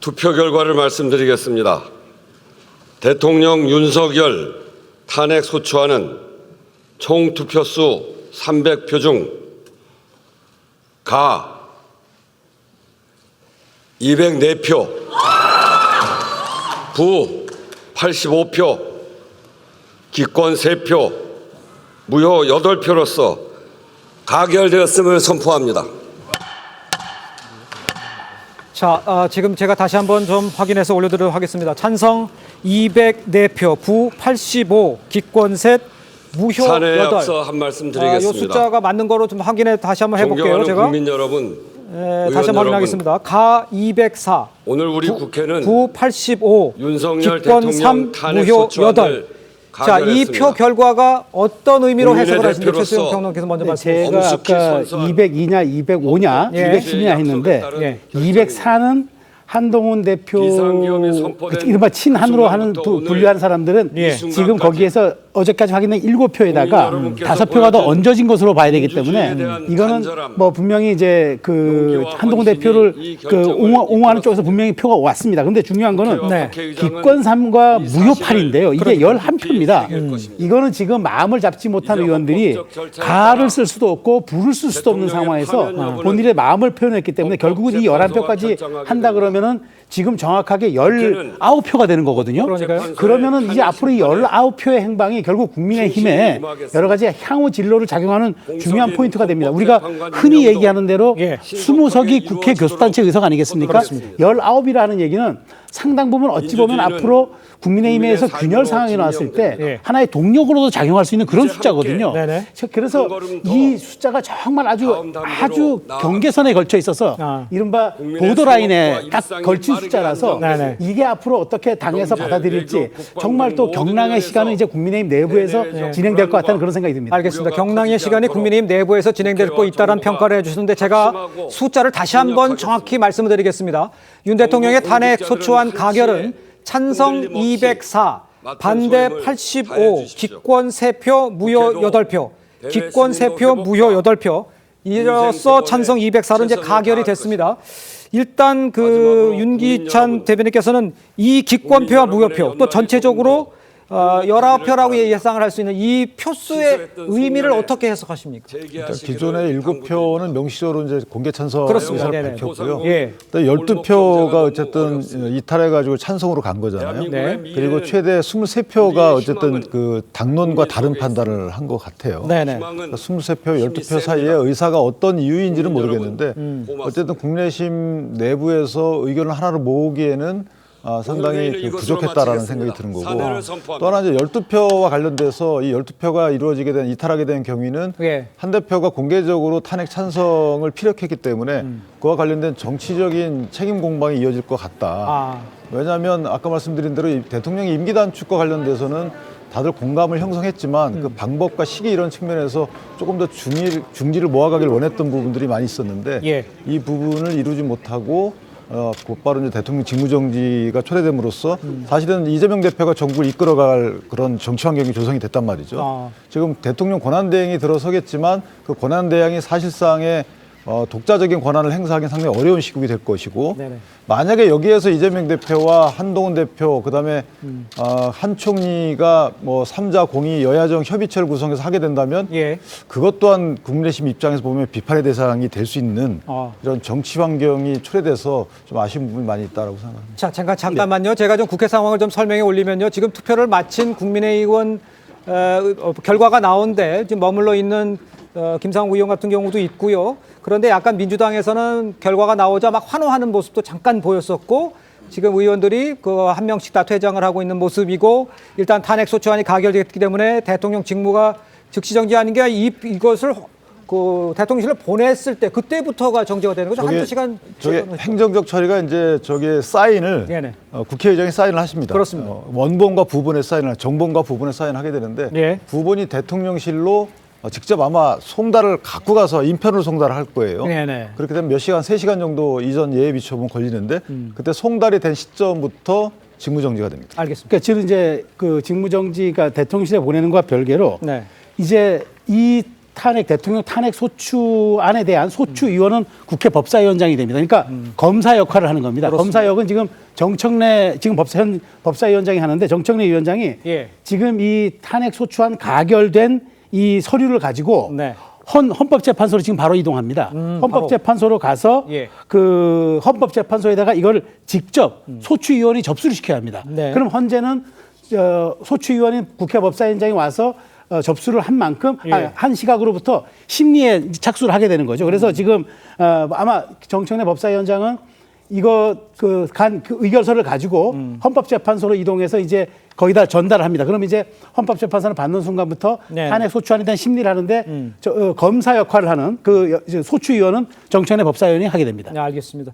투표 결과를 말씀드리겠습니다. 대통령 윤석열 탄핵 소추안은 총 투표수 300표 중 가 204표, 부 85표, 기권 3표, 무효 8표로서 가결되었음을 선포합니다. 자, 지금 제가 다시 한번 좀 확인해서 올려드리도록 하겠습니다. 찬성 204표, 부 85, 기권 셋, 무효 사내에 8. 앞서 한 말씀 드리겠습니다. 이 숫자가 맞는 거로 좀 확인해 다시 한번 해볼게요. 존경하는 제가 국민 여러분, 다시 한번 확인하겠습니다. 가 204, 오늘 우리 국회는 부 85, 윤석열 기권 대통령 3, 탄핵 무효 소추안을 8. 자, 이 표 가결했습니다. 결과가 어떤 의미로 국민의 해석을 하시는지 대표로서 최수영 평론가께서 먼저 말씀해 주시죠. 제가 엄숙히 아까 선서한 202냐, 205냐, 예. 210냐 했는데 예. 204는 한동훈 대표 비상계엄이 선포된 이른바 친한으로 하는 순간부터 오늘 분류하는 사람들은 예. 지금 순간까지 거기에서 어제까지 확인된 7표에다가 국민 여러분께서 5표가 더 보여준 얹어진 것으로 봐야 되기 민주주의에 때문에 대한 이거는 간절함, 뭐 분명히 이제 그 용기와 한동훈 헌신이 대표를 이 그 결정을 옹호하는 쪽에서 분명히 표가 왔습니다. 근데 중요한 거는 네. 기권 3과 이 무효 사실을 8인데요. 이게 그렇게 11표입니다. 새길 것입니다. 이거는 지금 마음을 잡지 못한 이제 의원들이 헌법적 절차에 가를 따라 쓸 수도 없고 불을 쓸 수도 없는 대통령의 상황에서 파면 여부는 본인의 마음을 표현했기 때문에 결국은 이 헌법재판소가 11표까지 결정하게 한다 됩니다. 그러면은 지금 정확하게 국회는 19표가 되는 거거든요. 그러니까요. 그러면은 이제 앞으로 이 탄핵 19표의 행방이 결국 국민의힘에 충실히 임하겠습니다. 여러 가지 향후 진로를 작용하는 중요한 공석인 포인트가 됩니다. 헌법 우리가 재판관 흔히 임명도 얘기하는 대로 예. 20석이 국회 이루어지도록 교섭단체 의석 아니겠습니까? 그렇습니다. 19이라는 얘기는 상당 부분 어찌 보면 민주주의는 앞으로 국민의힘에서 국민의 균열 삶으로 상황이 나왔을 때 증명됩니다. 예. 하나의 동력으로도 작용할 수 있는 그런 이제 숫자거든요. 함께. 네네. 그래서 한 걸음 더 이 숫자가 정말 아주 다음 단계로 나아갑니다. 경계선에 걸쳐 있어서 이른바 국민의 보더라인에 생업과 딱 일상이 걸친 빠르게 숫자라서 네네. 이게 앞으로 어떻게 당에서 경제, 받아들일지 외교, 국방 정말 또 모든 경랑의 면에서 시간은 이제 국민의힘 내부에서 대내적 진행될 것 같다는 불안과 그런 생각이 듭니다. 알겠습니다. 우려가 경랑의 커지지 시간이 않도록 국민의힘 내부에서 진행되고 국회와 있다는 정부가 평가를 해주시는데 제가 확실하고 숫자를 다시 한번 협력하겠습니다. 정확히 말씀을 드리겠습니다. 윤 대통령의 정부 탄핵 공직자들은 소추안 한치의 가결은 찬성 흔들림 없이 204, 맡은 반대 소임을 85, 다해 주십시오. 기권 3표, 무효 국회도 8표, 대외 기권 시민도 3표, 무효 회복과 8표. 이로써 민생 찬성 204는 이제 최선을 가결이 다할 됐습니다. 일단 그 마지막으로 윤기찬 국민 여러분, 대변인께서는 이 기권표와 국민 무효표 여러분의 또 전체적으로 19표라고 연말에 예상을 할 수 있는 이 표수의 취소했던 의미를 순간에 어떻게 해석하십니까? 기존의 7표는 명시적으로 이제 공개 찬성 그렇습니다. 의사를 네네. 밝혔고요. 예. 또 12표가 어쨌든 이탈해가지고 찬성으로 간 거잖아요. 네. 그리고 최대 23표가 어쨌든 그 당론과 다른 판단을 한 것 같아요. 네네. 그러니까 23표, 12표 사이에 의사가 어떤 이유인지는 모르겠는데 어쨌든 국내심 내부에서 의견을 하나로 모으기에는 상당히 그 부족했다라는 생각이 드는 거고 또 하나 이제 12표와 관련돼서 이 12표가 이루어지게 된 이탈하게 된 경위는 예. 한 대표가 공개적으로 탄핵 찬성을 피력했기 때문에 그와 관련된 정치적인 책임 공방이 이어질 것 같다. 왜냐하면 아까 말씀드린 대로 이 대통령의 임기 단축과 관련돼서는 다들 공감을 형성했지만 그 방법과 시기 이런 측면에서 조금 더 중지를 모아가길 원했던 부분들이 많이 있었는데 예. 이 부분을 이루지 못하고 곧바로 이제 대통령 직무정지가 초래됨으로써 사실은 이재명 대표가 정부를 이끌어갈 그런 정치 환경이 조성이 됐단 말이죠. 지금 대통령 권한대행이 들어서겠지만 그 권한대행이 사실상의 독자적인 권한을 행사하기는 상당히 어려운 시국이 될 것이고 네네. 만약에 여기에서 이재명 대표와 한동훈 대표 그다음에 한 총리가 뭐 3자 공의 여야정 협의체를 구성해서 하게 된다면 예. 그것 또한 국민의힘 입장에서 보면 비판의 대상이 될 수 있는 이런 정치 환경이 초래돼서 좀 아쉬운 부분이 많이 있다라고 생각합니다. 자, 잠깐만요. 제가 좀 국회 상황을 좀 설명해 올리면요. 지금 투표를 마친 국민의힘 결과가 나온데 지금 머물러 있는 김상우 의원 같은 경우도 있고요. 그런데 약간 민주당에서는 결과가 나오자 막 환호하는 모습도 잠깐 보였었고 지금 의원들이 그 한 명씩 다 퇴장을 하고 있는 모습이고 일단 탄핵 소추안이 가결됐기 때문에 대통령 직무가 즉시 정지하는 게 이것을 그 대통령실을 보냈을 때 그때부터가 정지가 되는 거죠. 한두 시간. 저게 행정적 처리가 이제 저게 사인을 네네. 국회의장이 사인을 하십니다. 그렇습니다. 원본과 부본의 사인을 정본과 부본의 사인을 하게 되는데 예. 부본이 대통령실로 직접 아마 송달을 갖고 가서 인편으로 송달을 할 거예요. 네네. 그렇게 되면 몇 시간, 3시간 정도 이전 예외 비춰보면 걸리는데 그때 송달이 된 시점부터 직무정지가 됩니다. 알겠습니다. 그러니까 지금 이제 그 직무정지가 대통령실에 보내는 것과 별개로 네. 이제 이 탄핵 대통령 탄핵 소추안에 대한 소추위원은 국회 법사위원장이 됩니다. 그러니까 검사 역할을 하는 겁니다. 그렇습니다. 검사 역은 지금 정청래 지금 현 법사위원장이 하는데 정청래 위원장이 예. 지금 이 탄핵 소추안 가결된 이 서류를 가지고 네. 헌법재판소로 지금 바로 이동합니다. 헌법재판소로 가서 예. 그 헌법재판소에다가 이걸 직접 소추위원이 접수를 시켜야 합니다. 네. 그럼 현재는 소추위원인 국회 법사위원장이 와서 접수를 한 만큼 예. 한 시각으로부터 심리에 착수를 하게 되는 거죠. 그래서 지금 아마 정청래 법사위원장은 이거 그 의결서를 가지고 헌법재판소로 이동해서 이제 거기다 전달을 합니다. 그럼 이제 헌법재판소를 받는 순간부터 네. 탄핵 소추안에 대한 심리를 하는데 검사 역할을 하는 그 소추위원은 정청래 법사위원이 하게 됩니다. 네, 알겠습니다.